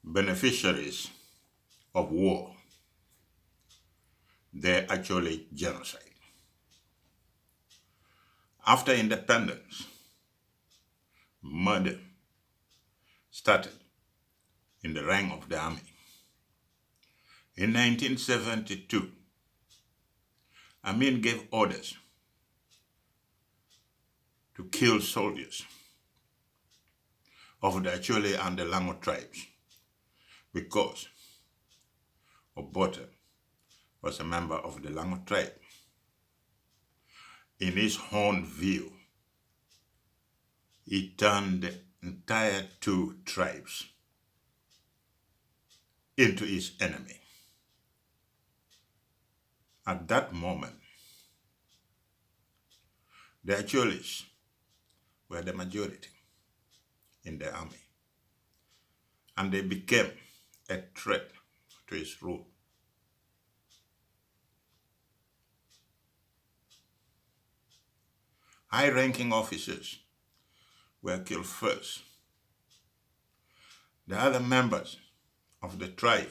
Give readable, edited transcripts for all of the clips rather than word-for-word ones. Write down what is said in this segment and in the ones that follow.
beneficiaries of war, the Acholi Genocide. After independence, murder started in the rank of the army. In 1972, Amin gave orders to kill soldiers of the Acholi and the 𝙁𝙊𝙇𝙇 tribes because Obote was a member of the 𝙁𝙊𝙇 tribe. In his own view, he turned the entire two tribes into his enemy. At that moment, the Acholis were the majority in the army, and they became a threat to his rule. High-ranking officers were killed first. The other members of the tribe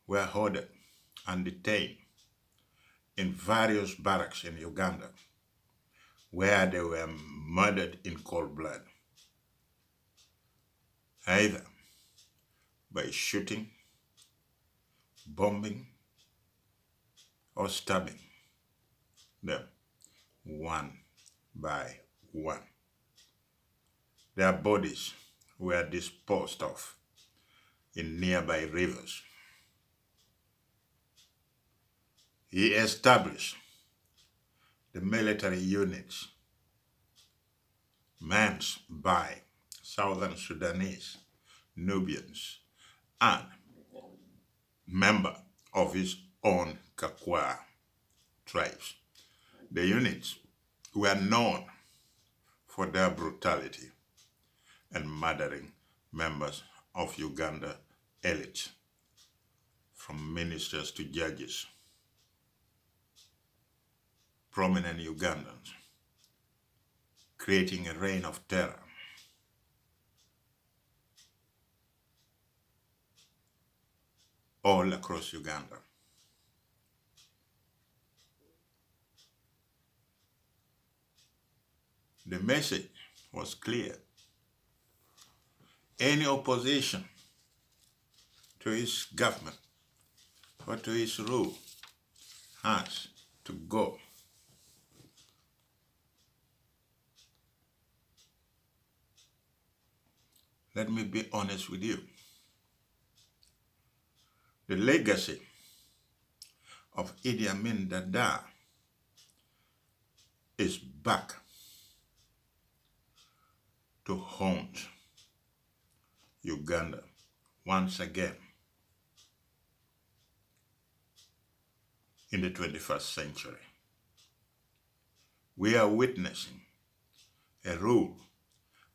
were hoarded and detained in various barracks in Uganda, where they were murdered in cold blood, either by shooting, bombing, or stabbing them one by one. Their bodies were disposed of in nearby rivers. He established the military units manned by Southern Sudanese, Nubians, and member of his own Kakwa tribes. The units were known for their brutality and murdering members of Uganda elite, from ministers to judges, prominent Ugandans, creating a reign of terror. All across Uganda. The message was clear. Any opposition to his government or to his rule has to go. Let me be honest with you. The legacy of Idi Amin 𝙠𝙠 is back to haunt Uganda once again in the 21st century. We are witnessing a rule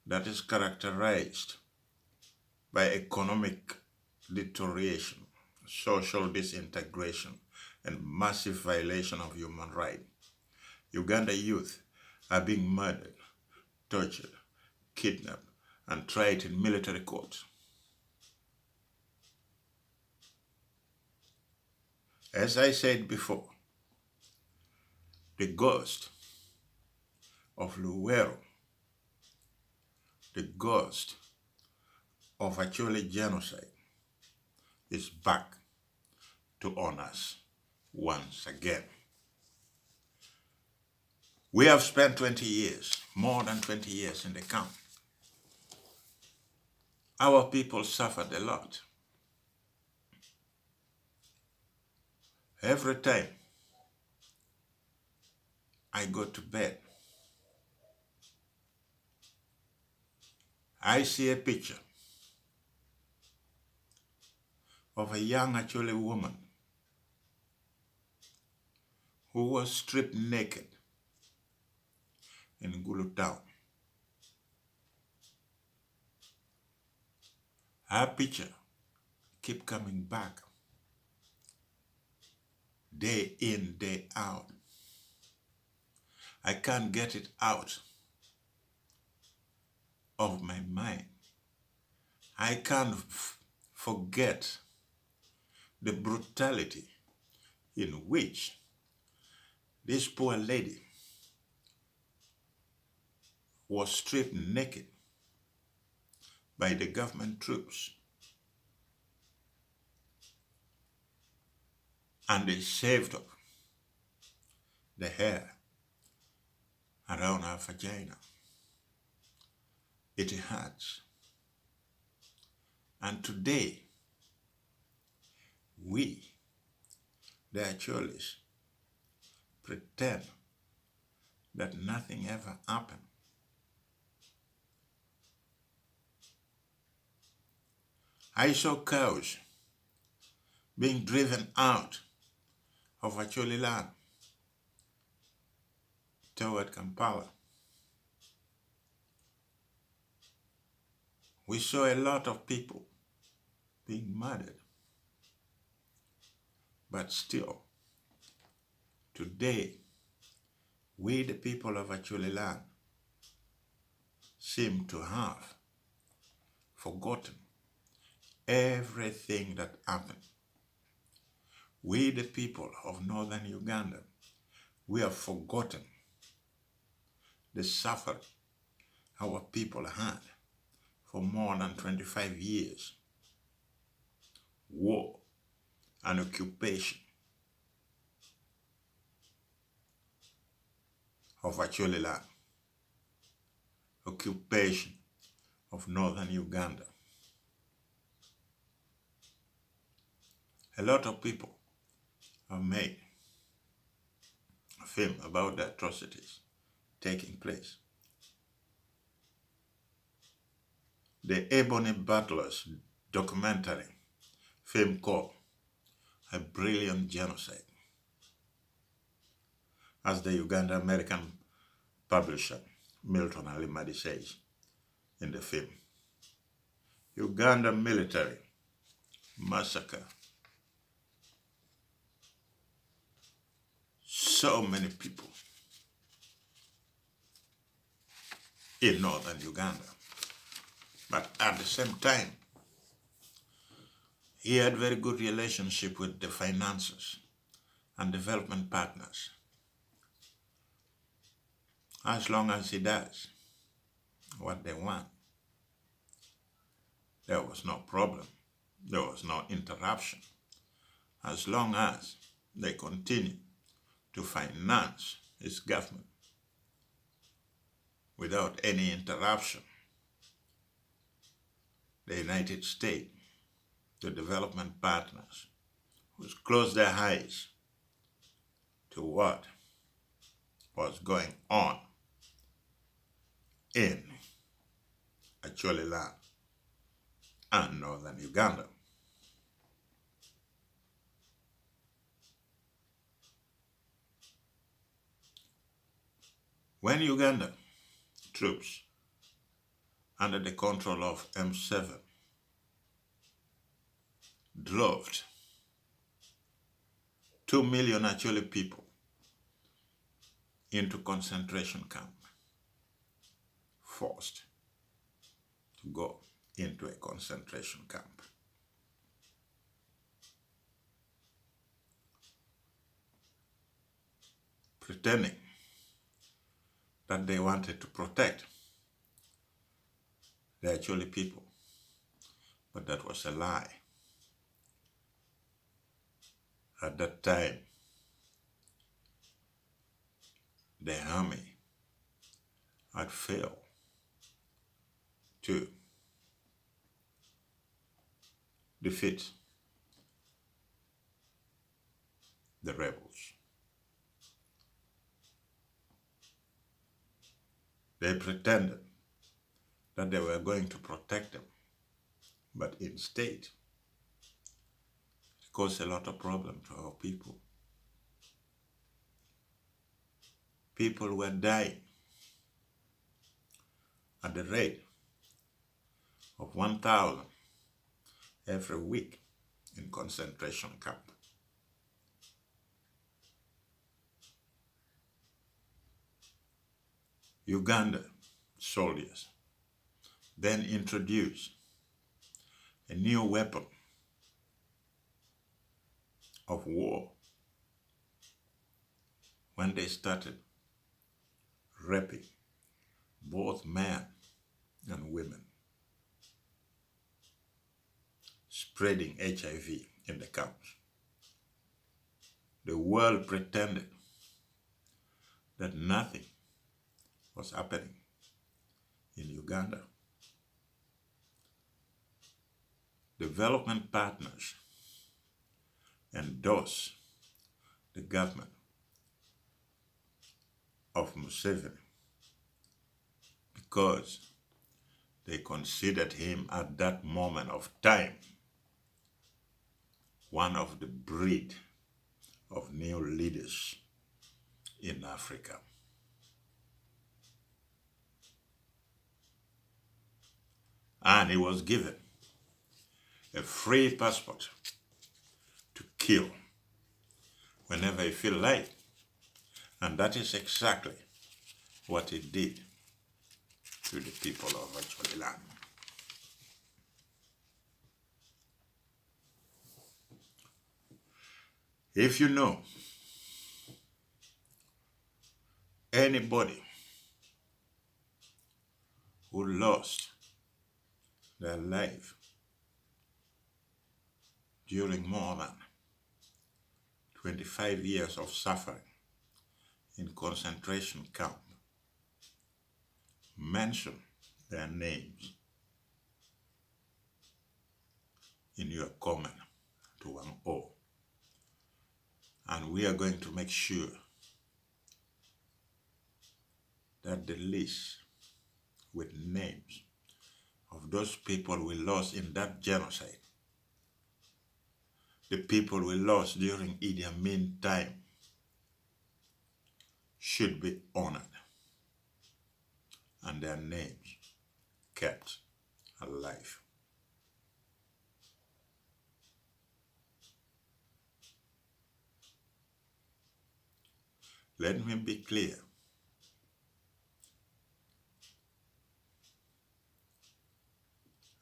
that is characterized by economic deterioration, social disintegration, and massive violation of human rights. Uganda youth are being murdered, tortured, kidnapped, and tried in military courts. As I said before, the ghost of Luwero, the ghost of Acholi Genocide is back to own us once again. We have spent 20 years, more than 20 years in the camp. Our people suffered a lot. Every time I go to bed, I see a picture of a young Acholi woman who was stripped naked in Gulu town. Her picture keep coming back day in, day out. I can't get it out of my mind. I can't forget the brutality in which this poor lady was stripped naked by the government troops, and they shaved off the hair around her vagina. It hurts. And today, we, the Acholis, pretend that nothing ever happened. I saw cows being driven out of Acholi land toward Kampala. We saw a lot of people being murdered. But still, today, we the people of Acholi land seem to have forgotten everything that happened. We the people of Northern Uganda, we have forgotten the suffering our people had for more than 25 years. War and occupation of Acholi land, occupation of Northern Uganda. A lot of people have made a film about the atrocities taking place. The Ebony Battlers documentary film called 𝐀𝐜𝐡𝐨𝐿 Genocide, as the Uganda-American publisher Milton Alimadi says in the film. Uganda military massacre so many people in Northern Uganda. But at the same time, he had very good relationship with the financiers and development partners. As long as he does what they want, there was no problem. There was no interruption. As long as they continue to finance his government without any interruption, the United States, the development partners, who closed their eyes to what was going on in Acholi land and Northern Uganda. When Uganda troops under the control of M7 drove 2 million Acholi people into concentration camp, forced to go into a concentration camp. Pretending that they wanted to protect the Acholi people, but that was a lie. At that time, the army had failed to defeat the rebels. They pretended that they were going to protect them, but instead, it caused a lot of problems to our people. People were dying at the rate of 1,000 every week in concentration camp. Uganda soldiers then introduced a new weapon of war when they started raping both men and women, spreading HIV in the camps. The world pretended that nothing was happening in Uganda. Development partners endorsed the government of Museveni because they considered him at that moment of time one of the breed of new leaders in Africa. And he was given a free passport to kill whenever he feel like. And that is exactly what he did to the people of Acholi land. If you know anybody who lost their life during more than 25 years of suffering in concentration camp, mention their names in your comment to Wang-oo. And we are going to make sure that the list with names of those people we lost in that genocide, the people we lost during Idi Amin time, should be honored and their names kept alive. Let me be clear.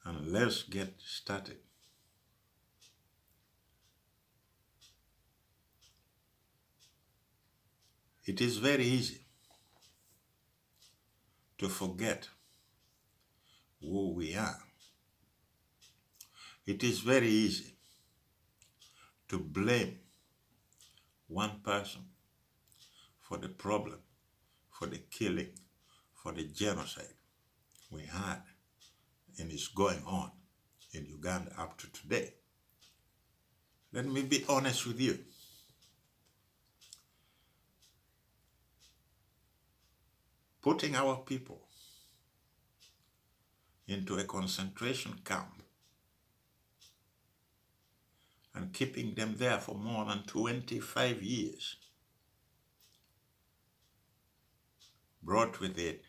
And let's get started. It is very easy to forget who we are. It is very easy to blame one person for the problem, for the killing, for the genocide we had and is going on in Uganda up to today. Let me be honest with you. Putting our people into a concentration camp and keeping them there for more than 25 years brought with it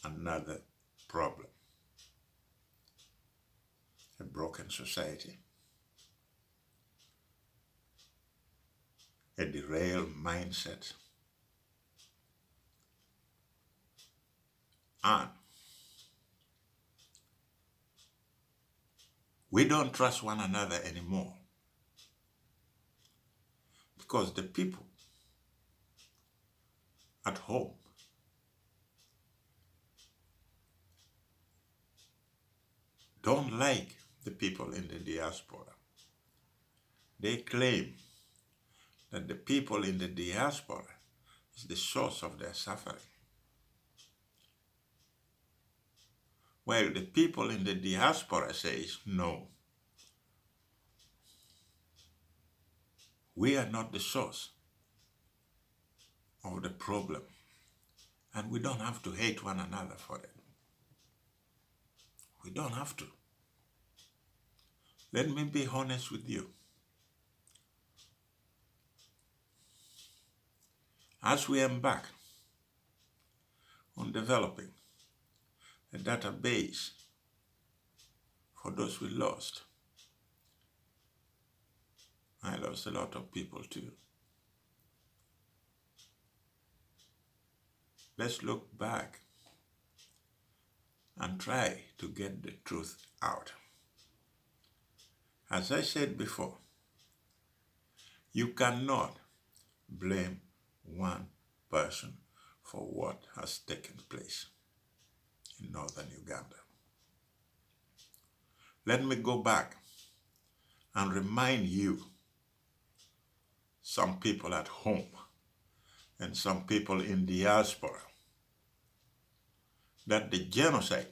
another problem. A broken society, a derailed mindset, and we don't trust one another anymore because the people at home don't like the people in the diaspora. They claim that the people in the diaspora is the source of their suffering, while the people in the diaspora says, no, we are not the source of the problem, and we don't have to hate one another for it. We don't have to. Let me be honest with you. As we embark on developing a database for those we lost, I lost a lot of people too. Let's look back and try to get the truth out. As I said before, you cannot blame one person for what has taken place in Northern Uganda. Let me go back and remind you, some people at home and some people in diaspora, that the genocide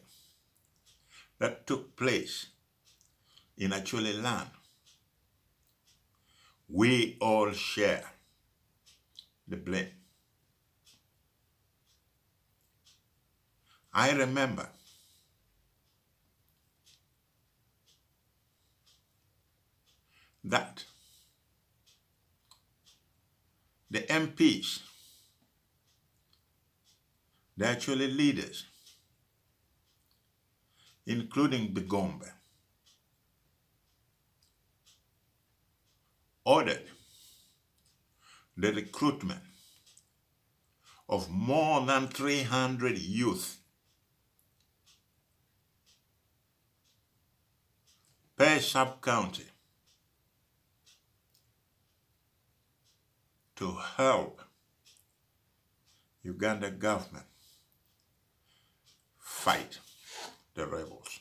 that took place in Acholi land, we all share the blame. I remember that the MPs, the Acholi leaders, including Bigombe, ordered the recruitment of more than 300 youth per sub-county to help Uganda government fight the rebels.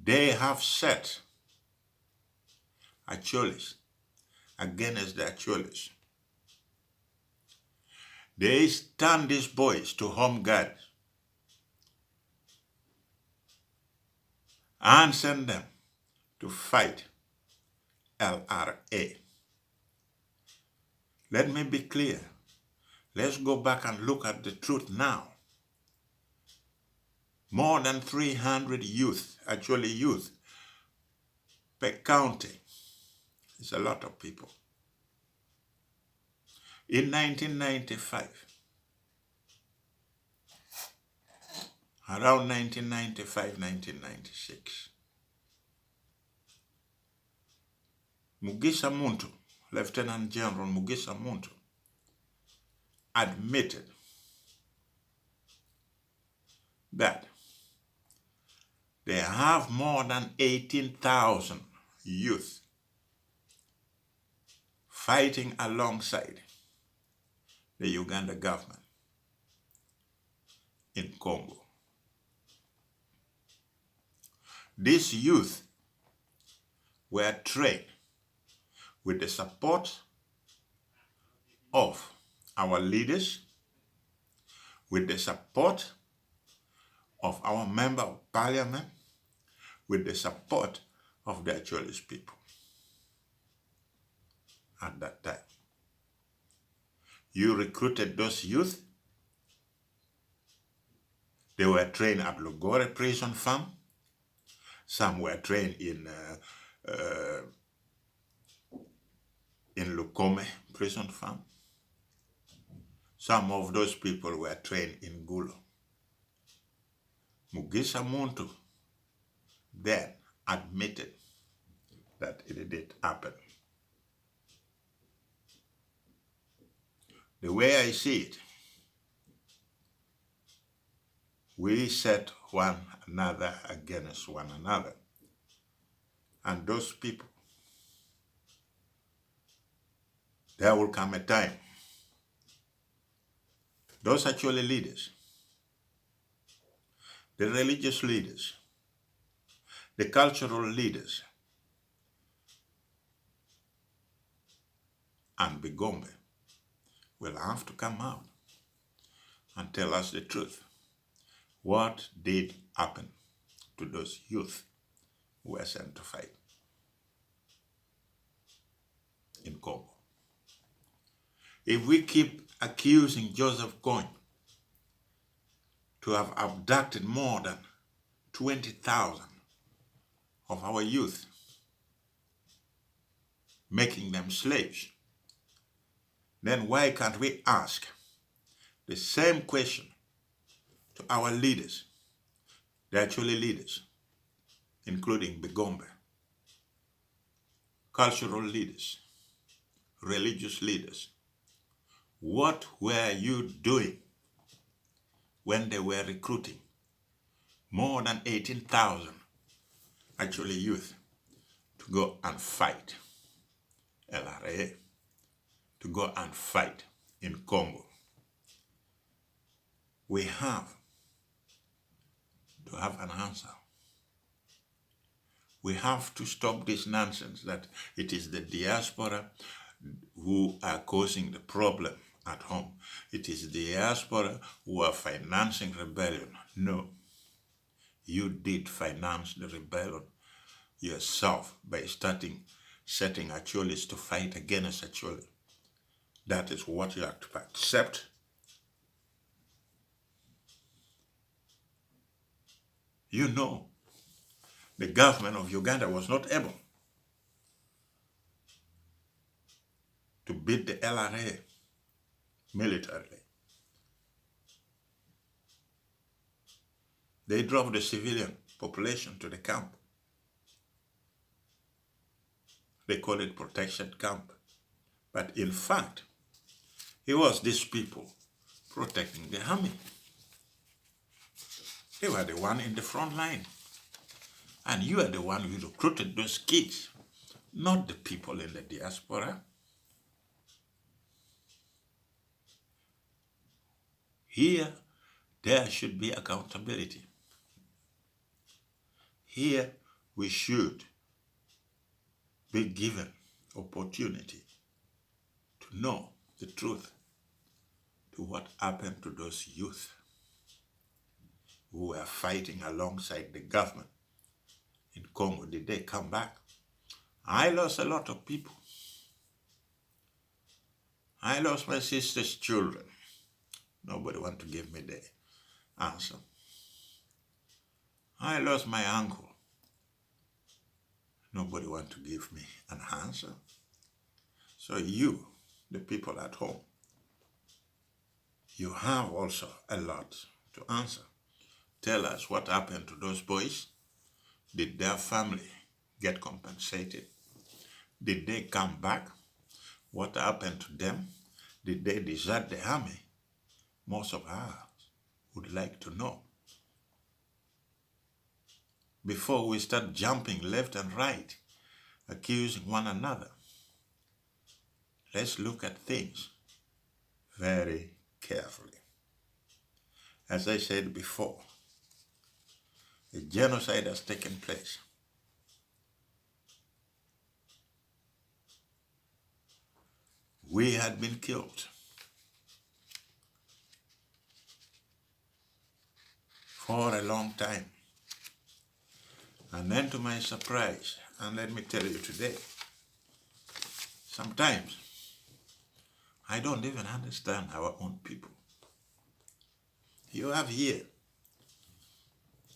They have set Acholis against the Acholis. They stand these boys to home guard and send them to fight LRA. Let me be clear. Let's go back and look at the truth now. More than 300 youth, actually youth, per county. It's a lot of people. In 1995, around 1995, 1996, Mugisha Muntu, Lieutenant General Mugisha Muntu, admitted that they have more than 18,000 youth fighting alongside the Uganda government in Congo. These youth were trained with the support of our leaders, with the support of our member of parliament, with the support of the Acholis people at that time. You recruited those youth. They were trained at Lugore prison farm. Some were trained in Lukome prison farm. Some of those people were trained in Gulo. Mugisha Muntu then admitted that it did happen. The way I see it, we set one another against one another. And those people, there will come a time, those actually leaders, the religious leaders, the cultural leaders, and Bigombe will have to come out and tell us the truth. What did happen to those youth who were sent to fight in Congo? If we keep accusing Joseph Kony to have abducted more than 20,000 of our youth, making them slaves, then why can't we ask the same question to our leaders, the actually leaders, including Bigombe, cultural leaders, religious leaders? What were you doing when they were recruiting more than 18,000 Acholi youth to go and fight LRA, to go and fight in Congo. We have to have an answer. We have to stop this nonsense that it is the diaspora who are causing the problem at home. It is the diaspora who are financing rebellion. No. You did finance the rebellion yourself by setting Acholis to fight against Acholi. That is what you have to accept. You know, the government of Uganda was not able to beat the LRA militarily. They drove the civilian population to the camp. They call it protection camp. But in fact, it was these people protecting the army. They were the one in the front line. And you are the one who recruited those kids, not the people in the diaspora. Here, there should be accountability. Here, we should be given opportunity to know the truth to what happened to those youth who were fighting alongside the government in Congo. Did they come back? I lost a lot of people. I lost my sister's children. Nobody wants to give me the answer. I lost my uncle. Nobody wants to give me an answer. So you, the people at home, you have also a lot to answer. Tell us what happened to those boys. Did their family get compensated? Did they come back? What happened to them? Did they desert the army? Most of us would like to know. Before we start jumping left and right, accusing one another, let's look at things very carefully. As I said before, a genocide has taken place. We had been killed for a long time. And then to my surprise, and let me tell you today, sometimes I don't even understand our own people. You have here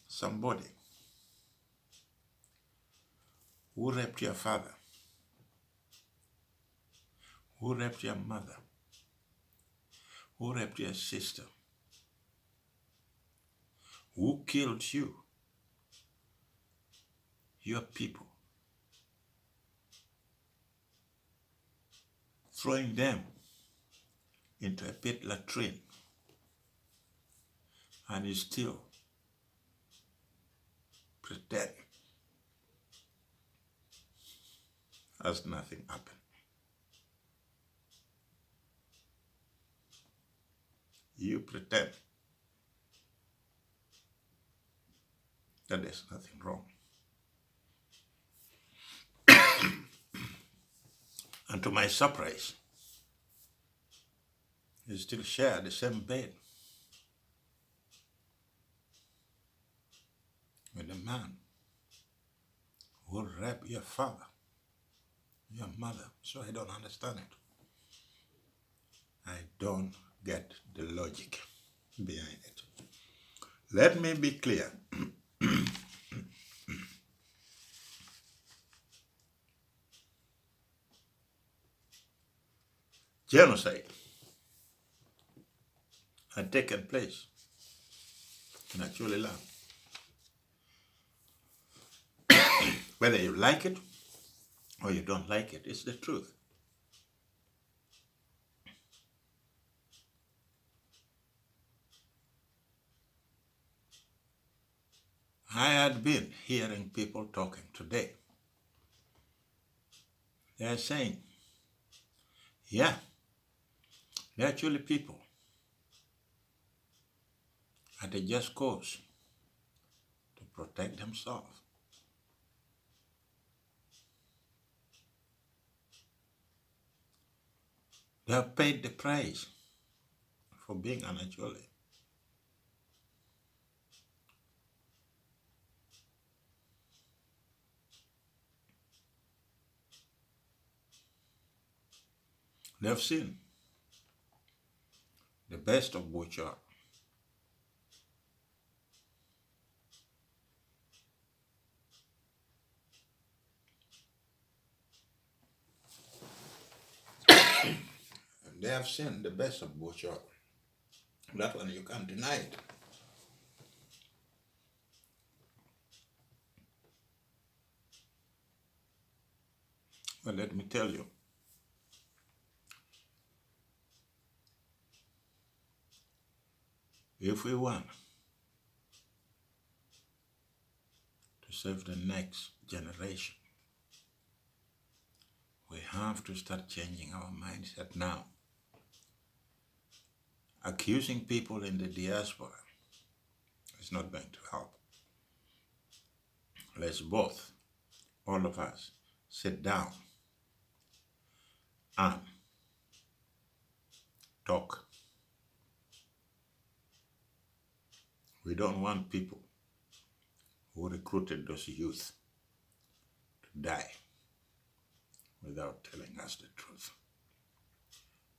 somebody who raped your father, who raped your mother, who raped your sister, who killed you, your people, throwing them into a pit latrine, and you still pretend as nothing happened. You pretend that there's nothing wrong. And to my surprise, you still share the same bed with a man who raped your father, your mother. So I don't understand it. I don't get the logic behind it. Let me be clear. Genocide had taken place in Acholi land. Whether you like it or you don't like it, it's the truth. I had been hearing people talking today. They are saying, yeah, they're actually people at a just cause to protect themselves. They have paid the price for being an Acholi. They have seen the best of 𝐁𝐜𝐴. They have seen the best of 𝐁𝐜𝐴. That one you can't deny it. But let me tell you, if we want to save the next generation, we have to start changing our mindset now. Accusing people in the diaspora is not going to help. Let's both, all of us, sit down and talk. We don't want people who recruited those youth to die without telling us the truth.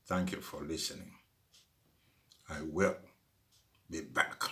Thank you for listening. I will be back.